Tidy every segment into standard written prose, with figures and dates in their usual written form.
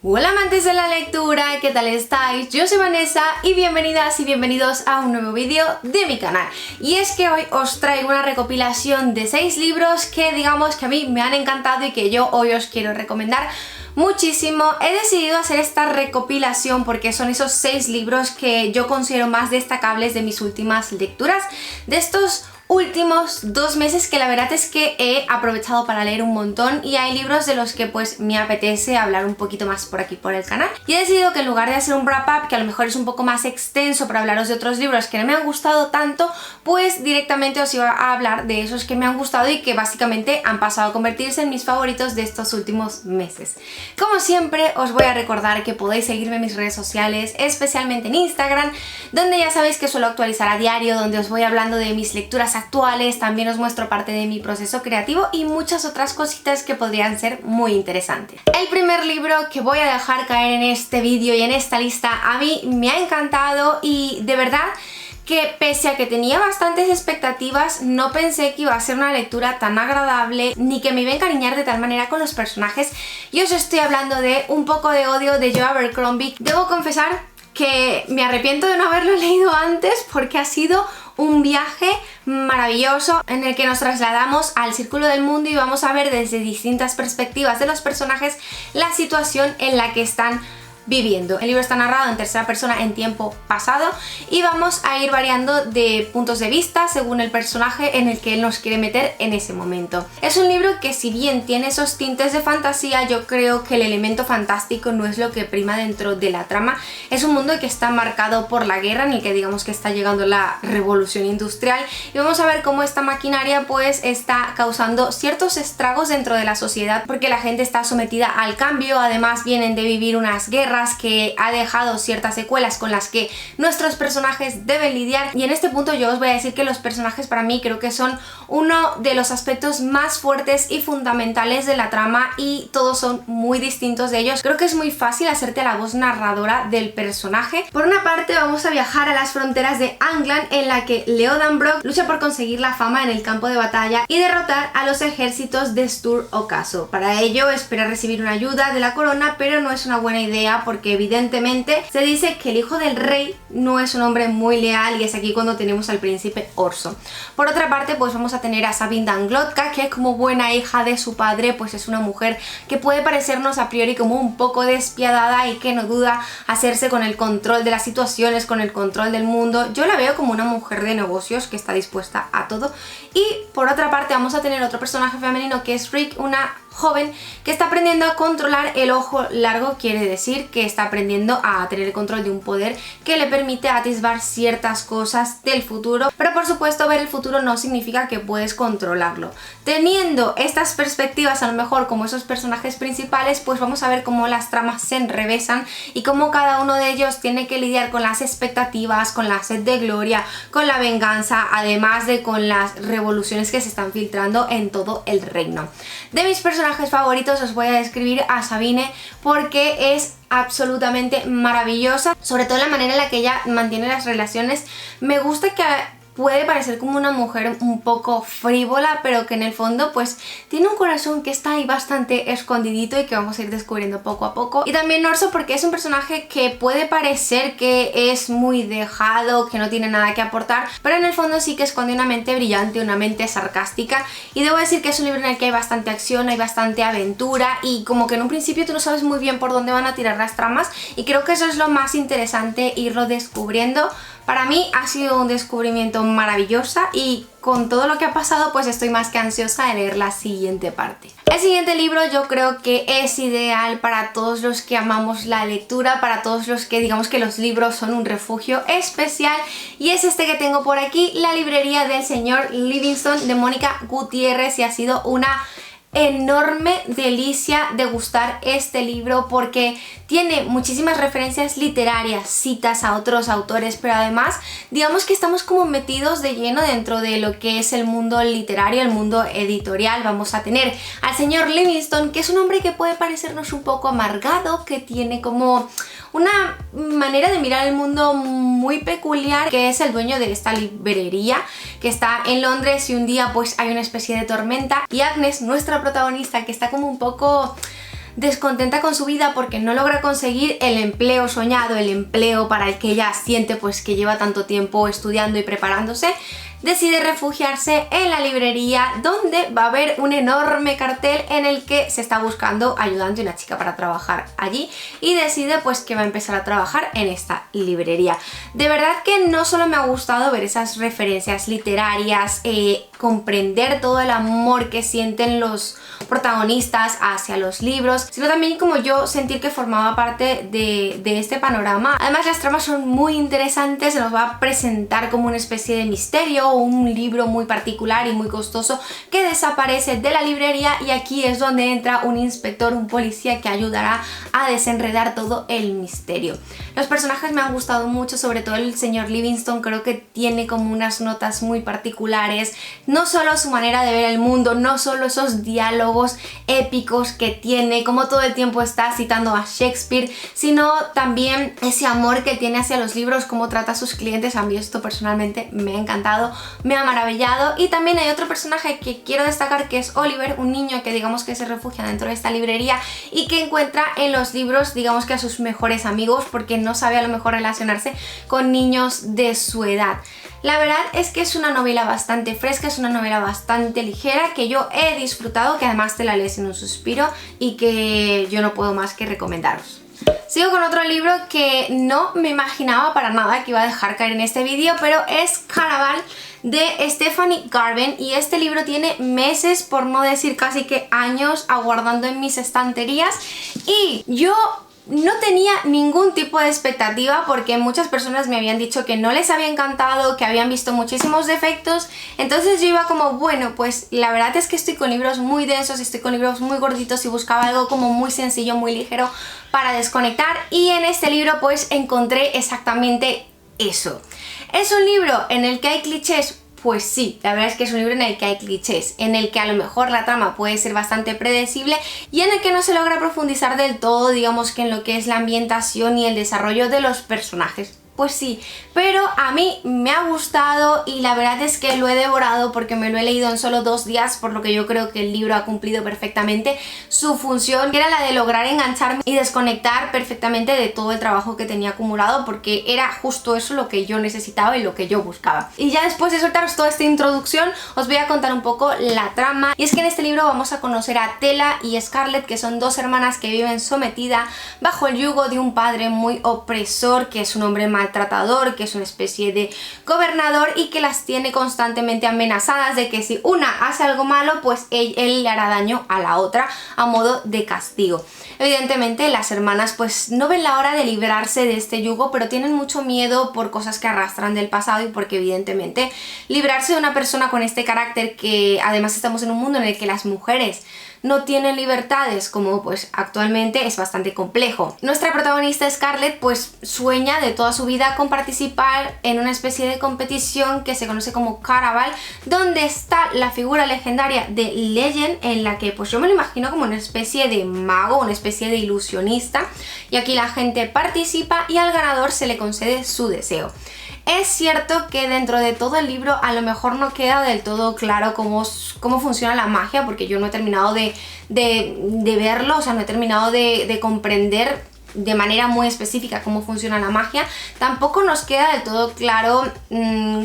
Hola amantes de la lectura, ¿qué tal estáis? Yo soy Vanessa y bienvenidas y bienvenidos a un nuevo vídeo de mi canal. Y es que hoy os traigo una recopilación de 6 libros que digamos que a mí me han encantado y que yo hoy os quiero recomendar muchísimo. He decidido hacer esta recopilación porque son esos 6 libros que yo considero más destacables de mis últimas lecturas, de estos últimos 2 meses que la verdad es que he aprovechado para leer un montón y hay libros de los que pues me apetece hablar un poquito más por aquí por el canal. Y he decidido que en lugar de hacer un wrap up que a lo mejor es un poco más extenso para hablaros de otros libros que no me han gustado tanto, pues directamente os iba a hablar de esos que me han gustado y que básicamente han pasado a convertirse en mis favoritos de estos últimos meses. Como siempre os voy a recordar que podéis seguirme en mis redes sociales, especialmente en Instagram, donde ya sabéis que suelo actualizar a diario, donde os voy hablando de mis lecturas actuales, también os muestro parte de mi proceso creativo y muchas otras cositas que podrían ser muy interesantes. El primer libro que voy a dejar caer en este vídeo y en esta lista a mí me ha encantado y de verdad que pese a que tenía bastantes expectativas, no pensé que iba a ser una lectura tan agradable ni que me iba a encariñar de tal manera con los personajes. Y os estoy hablando de Un poco de odio de Joe Abercrombie. Debo confesar que me arrepiento de no haberlo leído antes porque ha sido un viaje maravilloso en el que nos trasladamos al círculo del mundo y vamos a ver desde distintas perspectivas de los personajes la situación en la que están viviendo. El libro está narrado en tercera persona en tiempo pasado y vamos a ir variando de puntos de vista según el personaje en el que él nos quiere meter en ese momento. Es un libro que si bien tiene esos tintes de fantasía, yo creo que el elemento fantástico no es lo que prima dentro de la trama. Es un mundo que está marcado por la guerra, en el que digamos que está llegando la revolución industrial y vamos a ver cómo esta maquinaria pues está causando ciertos estragos dentro de la sociedad porque la gente está sometida al cambio. Además vienen de vivir unas guerras que ha dejado ciertas secuelas con las que nuestros personajes deben lidiar y en este punto yo os voy a decir que los personajes para mí creo que son uno de los aspectos más fuertes y fundamentales de la trama y todos son muy distintos de ellos. Creo que es muy fácil hacerte la voz narradora del personaje. Por una parte vamos a viajar a las fronteras de Anglan, en la que Leodan Brock lucha por conseguir la fama en el campo de batalla y derrotar a los ejércitos de Stur Ocaso. Para ello espera recibir una ayuda de la corona, pero no es una buena idea porque evidentemente se dice que el hijo del rey no es un hombre muy leal y es aquí cuando tenemos al príncipe Orso. Por otra parte pues vamos a tener a Sabine Danglotka, que como buena hija de su padre pues es una mujer que puede parecernos a priori como un poco despiadada y que no duda hacerse con el control de las situaciones, con el control del mundo. Yo la veo como una mujer de negocios que está dispuesta a todo. Y por otra parte vamos a tener otro personaje femenino que es Rick, una joven que está aprendiendo a controlar el ojo largo. Quiere decir que está aprendiendo a tener el control de un poder que le permite atisbar ciertas cosas del futuro, pero por supuesto ver el futuro no significa que puedes controlarlo. Teniendo estas perspectivas a lo mejor como esos personajes principales, pues vamos a ver cómo las tramas se enrevesan y cómo cada uno de ellos tiene que lidiar con las expectativas, con la sed de gloria, con la venganza, además de con las revoluciones que se están filtrando en todo el reino. De mis personajes favoritos os voy a describir a Sabine porque es absolutamente maravillosa, sobre todo la manera en la que ella mantiene las relaciones. Me gusta que puede parecer como una mujer un poco frívola, pero que en el fondo pues tiene un corazón que está ahí bastante escondidito y que vamos a ir descubriendo poco a poco. Y también Orso porque es un personaje que puede parecer que es muy dejado, que no tiene nada que aportar, pero en el fondo sí que esconde una mente brillante, una mente sarcástica. Y debo decir que es un libro en el que hay bastante acción, hay bastante aventura y como que en un principio tú no sabes muy bien por dónde van a tirar las tramas y creo que eso es lo más interesante, irlo descubriendo. Para mí ha sido un descubrimiento maravilloso y con todo lo que ha pasado pues estoy más que ansiosa de leer la siguiente parte. El siguiente libro yo creo que es ideal para todos los que amamos la lectura, para todos los que digamos que los libros son un refugio especial y es este que tengo por aquí, La librería del señor Livingstone de Mónica Gutiérrez, y ha sido una enorme delicia degustar este libro porque tiene muchísimas referencias literarias, citas a otros autores, pero además digamos que estamos como metidos de lleno dentro de lo que es el mundo literario, el mundo editorial. Vamos a tener al señor Livingstone, que es un hombre que puede parecernos un poco amargado, que tiene como una manera de mirar el mundo muy peculiar, que es el dueño de esta librería que está en Londres, y un día pues hay una especie de tormenta y Agnes, nuestra protagonista, que está como un poco descontenta con su vida porque no logra conseguir el empleo soñado, el empleo para el que ella siente pues que lleva tanto tiempo estudiando y preparándose, decide refugiarse en la librería, donde va a haber un enorme cartel en el que se está buscando ayudante, una chica para trabajar allí, y decide pues que va a empezar a trabajar en esta librería. De verdad que no solo me ha gustado ver esas referencias literarias, comprender todo el amor que sienten los protagonistas hacia los libros, sino también como yo sentir que formaba parte de este panorama. Además las tramas son muy interesantes, se nos va a presentar como una especie de misterio o un libro muy particular y muy costoso que desaparece de la librería, y aquí es donde entra un inspector, un policía que ayudará a desenredar todo el misterio. Los personajes me han gustado mucho, sobre todo el señor Livingston, creo que tiene como unas notas muy particulares, no solo su manera de ver el mundo, no solo esos diálogos épicos que tiene, como todo el tiempo está citando a Shakespeare, sino también ese amor que tiene hacia los libros, cómo trata a sus clientes. A mí esto personalmente me ha encantado, me ha maravillado. Y también hay otro personaje que quiero destacar, que es Oliver, un niño que digamos que se refugia dentro de esta librería y que encuentra en los libros digamos que a sus mejores amigos, porque no sabe a lo mejor relacionarse con niños de su edad. La verdad es que es una novela bastante fresca, es una novela bastante ligera que yo he disfrutado, que además te la lees en un suspiro y que yo no puedo más que recomendaros. Sigo con otro libro que no me imaginaba para nada que iba a dejar caer en este vídeo, pero es Caraval de Stephanie Garben, y este libro tiene meses, por no decir casi que años, aguardando en mis estanterías, y yo no tenía ningún tipo de expectativa porque muchas personas me habían dicho que no les había encantado, que habían visto muchísimos defectos. Entonces yo iba como, bueno, pues la verdad es que estoy con libros muy densos, estoy con libros muy gorditos y buscaba algo como muy sencillo, muy ligero para desconectar, y en este libro pues encontré exactamente eso. ¿Es un libro en el que hay clichés? Pues sí, la verdad es que es un libro en el que hay clichés, en el que a lo mejor la trama puede ser bastante predecible y en el que no se logra profundizar del todo, digamos que en lo que es la ambientación y el desarrollo de los personajes. Pues sí, pero a mí me ha gustado y la verdad es que lo he devorado porque me lo he leído en solo 2 días, por lo que yo creo que el libro ha cumplido perfectamente su función, que era la de lograr engancharme y desconectar perfectamente de todo el trabajo que tenía acumulado, porque era justo eso lo que yo necesitaba y lo que yo buscaba. Y ya después de soltaros toda esta introducción, os voy a contar un poco la trama. Y es que en este libro vamos a conocer a Tela y Scarlett, que son 2 hermanas que viven sometidas bajo el yugo de un padre muy opresor, que es un hombre maltratador, que es una especie de gobernador y que las tiene constantemente amenazadas de que si una hace algo malo, pues él le hará daño a la otra a modo de castigo. Evidentemente las hermanas pues no ven la hora de librarse de este yugo, pero tienen mucho miedo por cosas que arrastran del pasado y porque evidentemente librarse de una persona con este carácter, que además estamos en un mundo en el que las mujeres no tienen libertades como pues actualmente, es bastante complejo. Nuestra protagonista Scarlett pues sueña de toda su vida con participar en una especie de competición que se conoce como Caraval, donde está la figura legendaria de Legend, en la que pues yo me lo imagino como una especie de mago, una especie de ilusionista, y aquí la gente participa y al ganador se le concede su deseo. Es cierto que dentro de todo el libro a lo mejor no queda del todo claro cómo funciona la magia, porque yo no he terminado de verlo, o sea, no he terminado de comprender de manera muy específica cómo funciona la magia. Tampoco nos queda del todo claro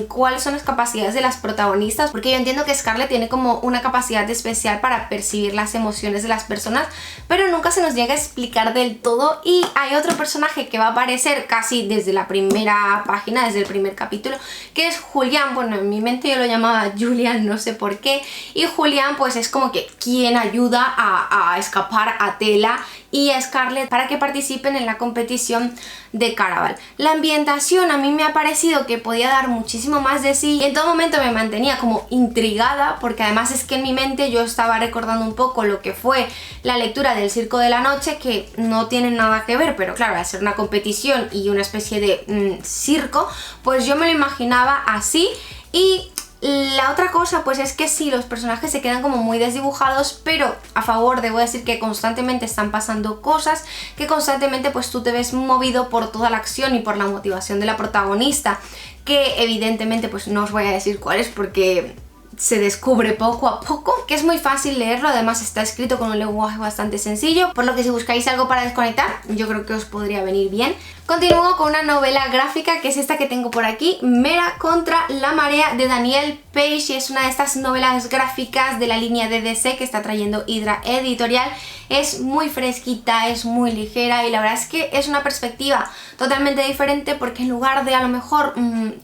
cuáles son las capacidades de las protagonistas, porque yo entiendo que Scarlett tiene como una capacidad especial para percibir las emociones de las personas, pero nunca se nos llega a explicar del todo. Y hay otro personaje que va a aparecer casi desde la primera página, desde el primer capítulo, que es Julián. Bueno, en mi mente yo lo llamaba Julian, no sé por qué, y Julián pues es como que quien ayuda a escapar a Tela y a Scarlett para que participen en la competición de Caraval. La ambientación a mí me ha parecido que podía dar muchísimo más de sí y en todo momento me mantenía como intrigada, porque además es que en mi mente yo estaba recordando un poco lo que fue la lectura del Circo de la Noche, que no tiene nada que ver, pero claro, al ser una competición y una especie de circo, pues yo me lo imaginaba así. Y la otra cosa pues es que sí, los personajes se quedan como muy desdibujados, pero a favor debo decir que constantemente están pasando cosas, que constantemente pues tú te ves movido por toda la acción y por la motivación de la protagonista, que evidentemente pues no os voy a decir cuál es porque se descubre poco a poco, que es muy fácil leerlo, además está escrito con un lenguaje bastante sencillo, por lo que si buscáis algo para desconectar, yo creo que os podría venir bien. Continúo con una novela gráfica, que es esta que tengo por aquí, Mera contra la marea, de Danielle Paige, y es una de estas novelas gráficas de la línea de DC que está trayendo Hydra Editorial. Es muy fresquita, es muy ligera y la verdad es que es una perspectiva totalmente diferente, porque en lugar de a lo mejor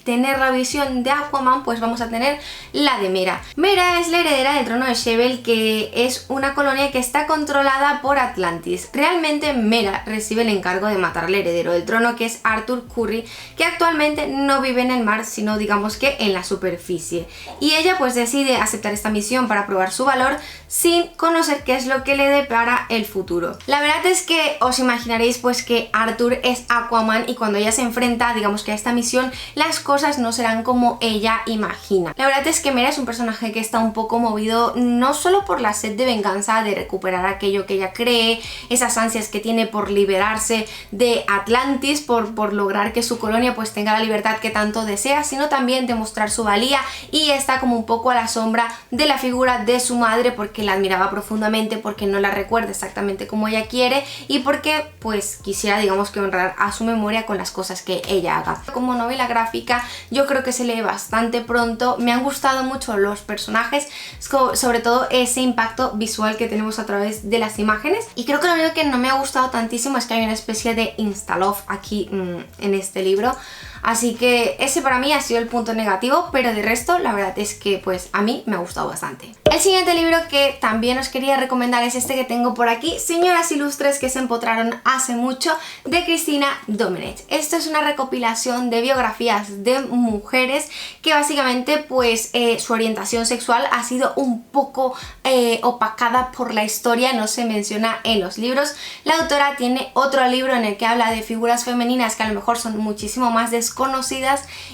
tener la visión de Aquaman, pues vamos a tener la de Mera. Mera es la heredera del trono de Shevel, que es una colonia que está controlada por Atlantis. Realmente Mera recibe el encargo de matar al heredero del trono, que es Arthur Curry, que actualmente no vive en el mar, sino digamos que en la superficie. Y ella pues decide aceptar esta misión para probar su valor sin conocer qué es lo que le depara el futuro. La verdad es que os imaginaréis pues que Arthur es Aquaman, y cuando ella se enfrenta digamos que a esta misión, las cosas no serán como ella imagina. La verdad es que Mera es un personaje que está un poco movido no solo por la sed de venganza, de recuperar aquello que ella cree, esas ansias que tiene por liberarse de Atlantis, por lograr que su colonia pues tenga la libertad que tanto desea, sino también de mostrar su valía, y está como un poco a la sombra de la figura de su madre, porque la admiraba profundamente, porque no la recuerda exactamente como ella quiere y porque pues quisiera digamos que honrar a su memoria con las cosas que ella haga. Como novela gráfica yo creo que se lee bastante pronto, me han gustado mucho los personajes, sobre todo ese impacto visual que tenemos a través de las imágenes, y creo que lo único que no me ha gustado tantísimo es que hay una especie de insta-love aquí en este libro. Así que ese para mí ha sido el punto negativo, pero de resto la verdad es que pues a mí me ha gustado bastante. El siguiente libro que también os quería recomendar es este que tengo por aquí, Señoras Ilustres que se empotraron hace mucho, de Cristina Domenech. Esto es una recopilación de biografías de mujeres que básicamente pues su orientación sexual ha sido un poco opacada por la historia, no se menciona en los libros. La autora tiene otro libro en el que habla de figuras femeninas que a lo mejor son muchísimo más desconocidas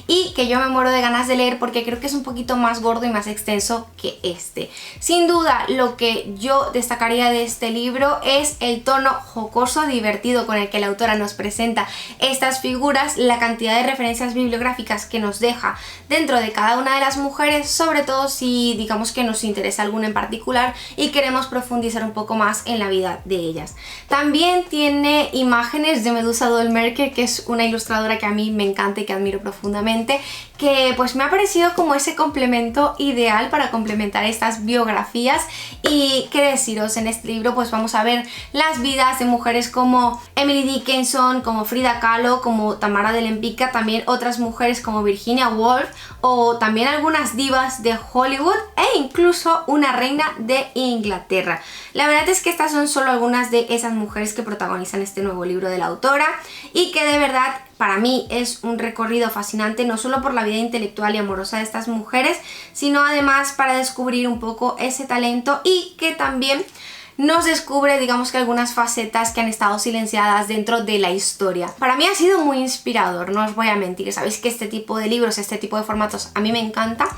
y que yo me muero de ganas de leer, porque creo que es un poquito más gordo y más extenso que este. Sin duda lo que yo destacaría de este libro es el tono jocoso, divertido con el que la autora nos presenta estas figuras, la cantidad de referencias bibliográficas que nos deja dentro de cada una de las mujeres, sobre todo si digamos que nos interesa alguna en particular y queremos profundizar un poco más en la vida de ellas. También tiene imágenes de Medusa Dollmerker, que es una ilustradora que a mí me encanta y que admiro profundamente, que pues me ha parecido como ese complemento ideal para complementar estas biografías. Y qué deciros, en este libro pues vamos a ver las vidas de mujeres como Emily Dickinson, como Frida Kahlo, como Tamara de Lempicka, también otras mujeres como Virginia Woolf, o también algunas divas de Hollywood e incluso una reina de Inglaterra. La verdad es que estas son solo algunas de esas mujeres que protagonizan este nuevo libro de la autora, y que de verdad para mí es un recorrido fascinante, no solo por la vida intelectual y amorosa de estas mujeres, sino además para descubrir un poco ese talento, y que también nos descubre digamos que algunas facetas que han estado silenciadas dentro de la historia. Para mí ha sido muy inspirador, no os voy a mentir, sabéis que este tipo de libros, este tipo de formatos a mí me encanta,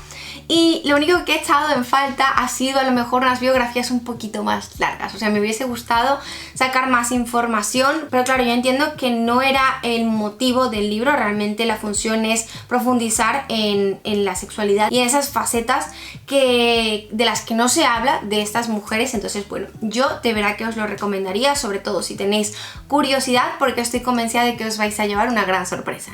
y lo único que he echado en falta ha sido a lo mejor unas biografías un poquito más largas. O sea, me hubiese gustado sacar más información, pero claro, yo entiendo que no era el motivo del libro, realmente la función es profundizar en la sexualidad y en esas facetas de las que no se habla de estas mujeres. Entonces bueno, yo de verdad que os lo recomendaría, sobre todo si tenéis curiosidad, porque estoy convencida de que os vais a llevar una gran sorpresa.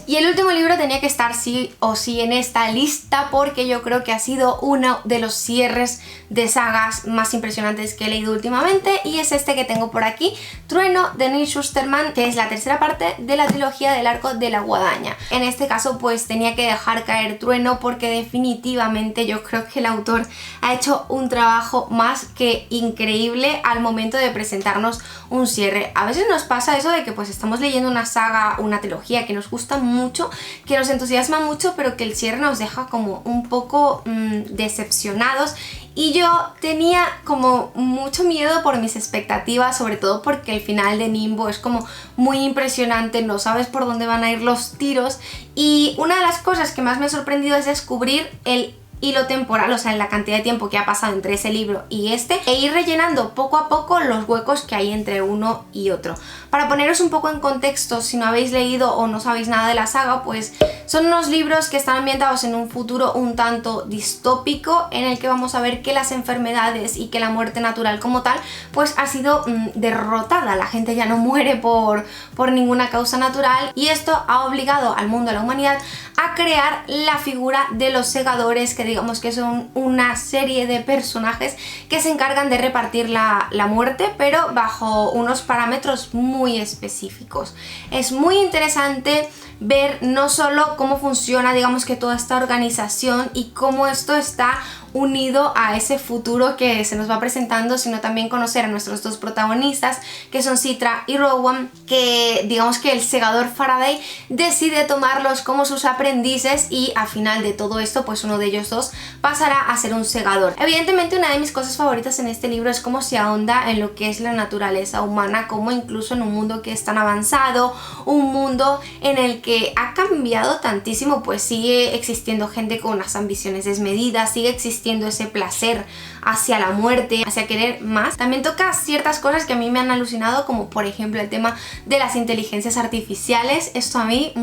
Y el último libro tenía que estar sí o sí en esta lista, porque yo creo que ha sido uno de los cierres de sagas más impresionantes que he leído últimamente, y es este que tengo por aquí, Trueno, de Neal Shusterman, que es la tercera parte de la trilogía del Arco de la Guadaña. En este caso pues tenía que dejar caer Trueno, porque definitivamente yo creo que el autor ha hecho un trabajo más que increíble al momento de presentarnos un cierre. A veces nos pasa eso de que pues estamos leyendo una saga, una trilogía que nos gusta mucho, que nos entusiasma mucho, pero que el cierre nos deja como un poco decepcionados. Y yo tenía como mucho miedo por mis expectativas, sobre todo porque el final de Nimbo es como muy impresionante, no sabes por dónde van a ir los tiros, y una de las cosas que más me ha sorprendido es descubrir el hilo temporal, o sea, en la cantidad de tiempo que ha pasado entre ese libro y este, e ir rellenando poco a poco los huecos que hay entre uno y otro. Para poneros un poco en contexto, si no habéis leído o no sabéis nada de la saga, pues son unos libros que están ambientados en un futuro un tanto distópico, en el que vamos a ver que las enfermedades y que la muerte natural como tal pues ha sido derrotada. La gente ya no muere por ninguna causa natural, y esto ha obligado al mundo, a la humanidad, a crear la figura de los segadores, que digamos que son una serie de personajes que se encargan de repartir la muerte, pero bajo unos parámetros muy específicos. Es muy interesante ver no solo cómo funciona, digamos que toda esta organización y cómo esto está unido a ese futuro que se nos va presentando, sino también conocer a nuestros dos protagonistas, que son Citra y Rowan, que digamos que el segador Faraday decide tomarlos como sus aprendices, y al final de todo esto pues uno de ellos dos pasará a ser un segador. Evidentemente una de mis cosas favoritas en este libro es cómo se ahonda en lo que es la naturaleza humana, cómo incluso en un mundo que es tan avanzado, un mundo en el que ha cambiado tantísimo, pues sigue existiendo gente con unas ambiciones desmedidas, sigue existiendo ese placer hacia la muerte, hacia querer más. También toca ciertas cosas que a mí me han alucinado, como por ejemplo el tema de las inteligencias artificiales. Esto a mí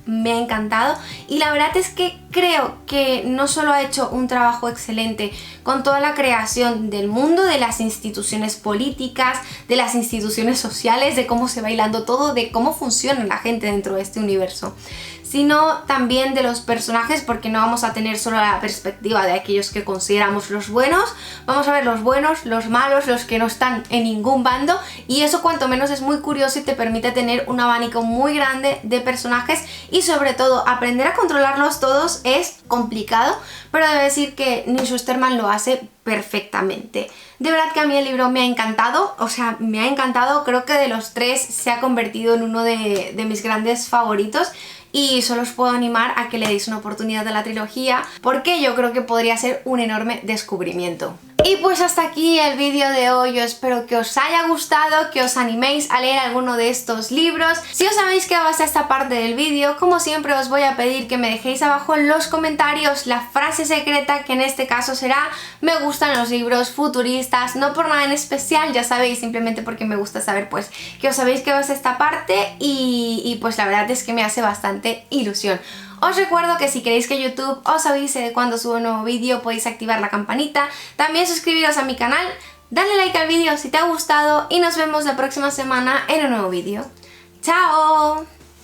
me ha encantado, y la verdad es que creo que no solo ha hecho un trabajo excelente con toda la creación del mundo, de las instituciones políticas, de las instituciones sociales, de cómo se va hilando todo, de cómo funciona la gente dentro de este universo, sino también de los personajes, porque no vamos a tener solo la perspectiva de aquellos que consideramos los buenos, vamos a ver los buenos, los malos, los que no están en ningún bando, y eso cuanto menos es muy curioso y te permite tener un abanico muy grande de personajes, y sobre todo aprender a controlarlos todos es complicado, pero debo decir que Neil Shusterman lo hace perfectamente. De verdad que a mí el libro me ha encantado, o sea, me ha encantado. Creo que de los tres se ha convertido en uno de mis grandes favoritos, y solo os puedo animar a que le deis una oportunidad a la trilogía, porque yo creo que podría ser un enorme descubrimiento. Y pues hasta aquí el vídeo de hoy. Yo espero que os haya gustado, que os animéis a leer alguno de estos libros. Si os habéis quedado hasta esta parte del vídeo, como siempre os voy a pedir que me dejéis abajo en los comentarios la frase secreta, que en este caso será: me gustan los libros futuristas, no por nada en especial, ya sabéis, simplemente porque me gusta saber pues que os habéis quedado hasta esta parte, y pues la verdad es que me hace bastante ilusión. Os recuerdo que si queréis que YouTube os avise de cuando subo un nuevo vídeo, podéis activar la campanita, también suscribiros a mi canal, darle like al vídeo si te ha gustado, y nos vemos la próxima semana en un nuevo vídeo. ¡Chao!